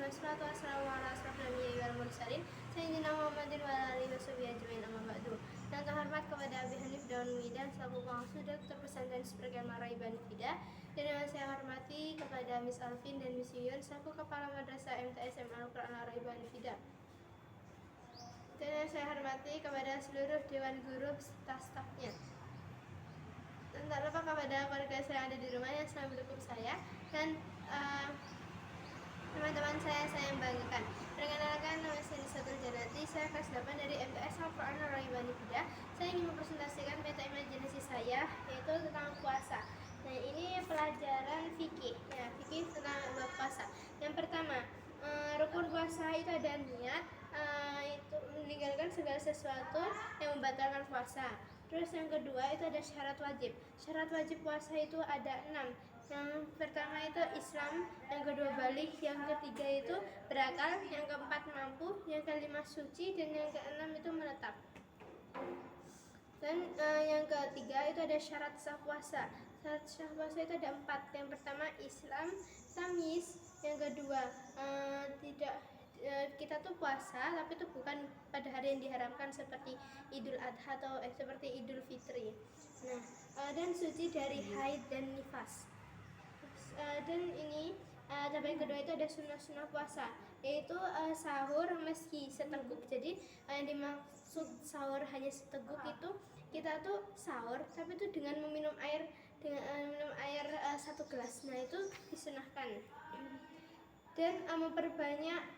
wassalatu wassalamu ala asrofil anbiya'i wal mursalin sayyidina Muhammadin wa ala alihi washabihi ajmain, amma ba'du. Yang terhormat kepada Abi Hanif Daun Mida selaku pengasuh Dokter Pesantren Sepergian Maraiban Fida, dan yang saya hormati kepada Miss Alvin dan Miss Yuyun selaku Kepala Madrasah MTS Al-Quran Maraiban Fida. Dan yang saya hormati kepada seluruh Dewan Guru serta stafnya. Dan tak lupa kepada keluarga saya yang ada di rumah yang selalu mendukung saya, dan teman-teman saya yang banggakan. Perkenalkan, nama saya Nisatul Janati, saya kelas 8 dari MTS Al-Quran Maraiban Fida. Saya ingin mempresentasikan meta imajinasi saya, yaitu tentang puasa. Nah, ini pelajaran fikih. Ya, fikih tentang puasa. Yang pertama, rukun puasa itu ada niat, itu meninggalkan segala sesuatu yang membatalkan puasa. Terus yang kedua itu ada syarat wajib. Syarat wajib puasa itu ada 6. Yang pertama itu Islam, yang kedua balik, yang ketiga itu berakal, yang keempat mampu, yang kelima suci, dan yang keenam itu menetap. Dan yang ketiga itu ada syarat sah puasa. Syarat sah puasa itu ada 4. Yang pertama Islam, tamyiz. Yang kedua kita tuh puasa tapi itu bukan pada hari yang diharamkan seperti Idul Adha atau seperti Idul Fitri. Nah, dan suci dari haid dan nifas. Dan ini tapi yang kedua itu ada sunnah-sunnah puasa, yaitu sahur meski seteguk. Jadi yang dimaksud sahur hanya seteguk itu kita tuh sahur tapi itu dengan minum air 1 gelas. Nah, itu disunahkan. Dan memperbanyak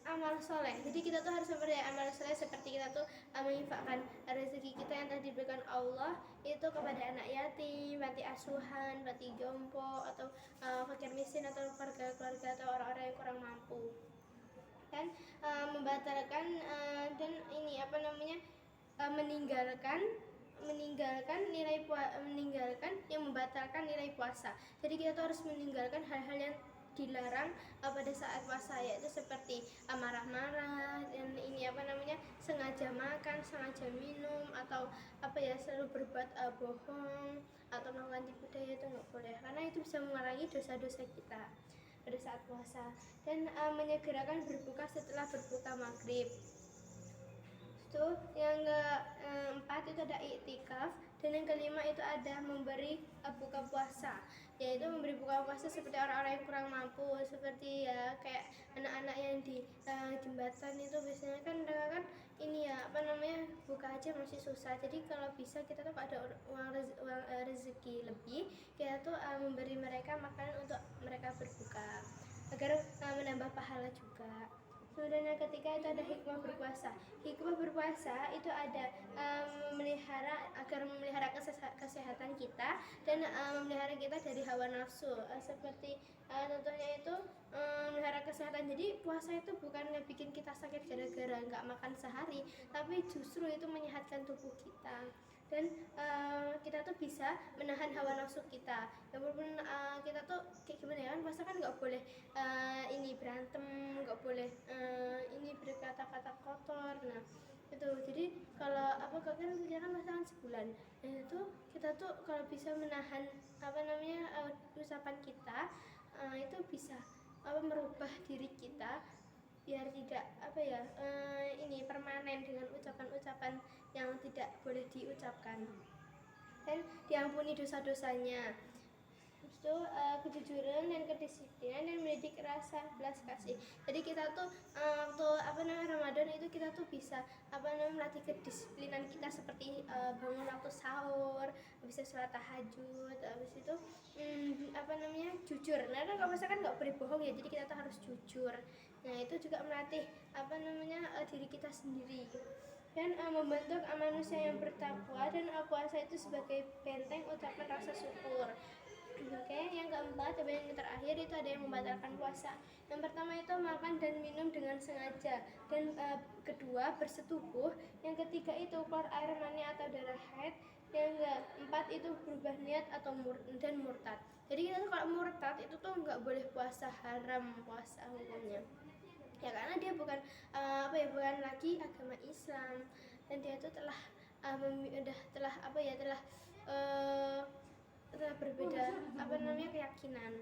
amal soleh. Jadi kita tuh harus memperbanyak amal soleh, seperti kita tuh menginfakkan rezeki kita yang telah diberikan Allah itu kepada anak yatim, panti asuhan, panti jompo, atau fakir miskin, atau keluarga-keluarga atau orang-orang yang kurang mampu. Dan membatalkan dan ini meninggalkan yang membatalkan nilai puasa. Jadi kita tuh harus meninggalkan hal-hal yang dilarang pada saat puasa, yaitu seperti marah-marah, dan ini sengaja makan, sengaja minum, atau selalu berbuat bohong atau melakukan tipu daya. Itu nggak boleh, karena itu bisa mengurangi dosa-dosa kita pada saat puasa. Dan menyegerakan berbuka setelah berbuka maghrib. Itu yang keempat itu ada iktikaf, dan yang kelima itu ada memberi buka puasa, yaitu memberi buka puasa seperti orang-orang yang kurang mampu, seperti ya kayak anak-anak yang di jembatan itu biasanya kan mereka kan ini buka aja masih susah. Jadi kalau bisa kita tuh ada uang rezeki lebih, kita tuh memberi mereka makanan untuk mereka berbuka agar menambah pahala juga. Kemudian yang ketiga itu ada hikmah berpuasa. Hikmah berpuasa itu ada memelihara kesehatan kita, dan memelihara kita dari hawa nafsu. Seperti contohnya itu memelihara kesehatan. Jadi puasa itu bukan bikin kita sakit gara-gara nggak makan sehari, tapi justru itu menyehatkan tubuh kita. Dan kita tuh bisa menahan hawa nafsu kita. Ya walaupun kita tuh kayak gimana ya, kan puasa kan nggak boleh ini berantem, nggak boleh ini berkata-kata kotor. Nah itu, jadi kalau kan kerjakan pasangan sebulan, nah itu kita tuh kalau bisa menahan ucapan kita, itu bisa merubah diri kita biar tidak ini permanen dengan ucapan-ucapan yang tidak boleh diucapkan, dan diampuni dosa-dosanya. Itu kejujuran dan kedisiplinan, dan mendidik rasa belas kasih. Jadi kita tuh waktu Ramadan itu kita tuh bisa melatih kedisiplinan kita, seperti bangun waktu sahur, bisa sholat tahajud, habis itu jujur. Nah, kalau misalkan nggak boleh bohong ya, jadi kita tuh harus jujur. Nah, itu juga melatih diri kita sendiri, dan membentuk manusia yang bertakwa. Dan puasa itu sebagai benteng ucapan rasa syukur. Oke, yang keempat, yang terakhir itu ada yang membatalkan puasa. Yang pertama itu makan dan minum dengan sengaja, dan kedua bersetubuh, yang ketiga itu keluar air mani atau darah haid, yang keempat itu berubah niat atau dan murtad. Jadi kita tuh kalau murtad itu tuh nggak boleh puasa, haram puasa hukumnya. Ya karena dia bukan bukan lagi agama Islam, dan dia tuh telah berbeda keyakinan.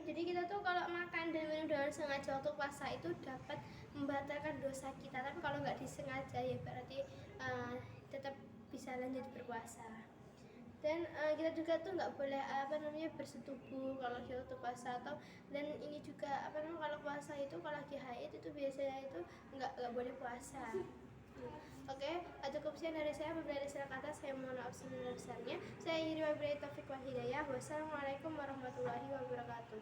Jadi kita tuh kalau makan dan minum dengan sengaja waktu puasa itu dapat membatalkan dosa kita, tapi kalau nggak disengaja ya berarti tetap bisa lanjut berpuasa. Dan kita juga tuh nggak boleh bersetubuh kalau di waktu puasa, atau dan ini juga kalau puasa itu kalau lagi haid itu biasanya itu nggak boleh puasa. Oke, cukup sekian dari saya. Apabila ada salah kata saya mohon maaf sebesar-besarnya. Saya Yuri Wabillahi Taufiq wal Hidayah. Wassalamualaikum warahmatullahi wabarakatuh.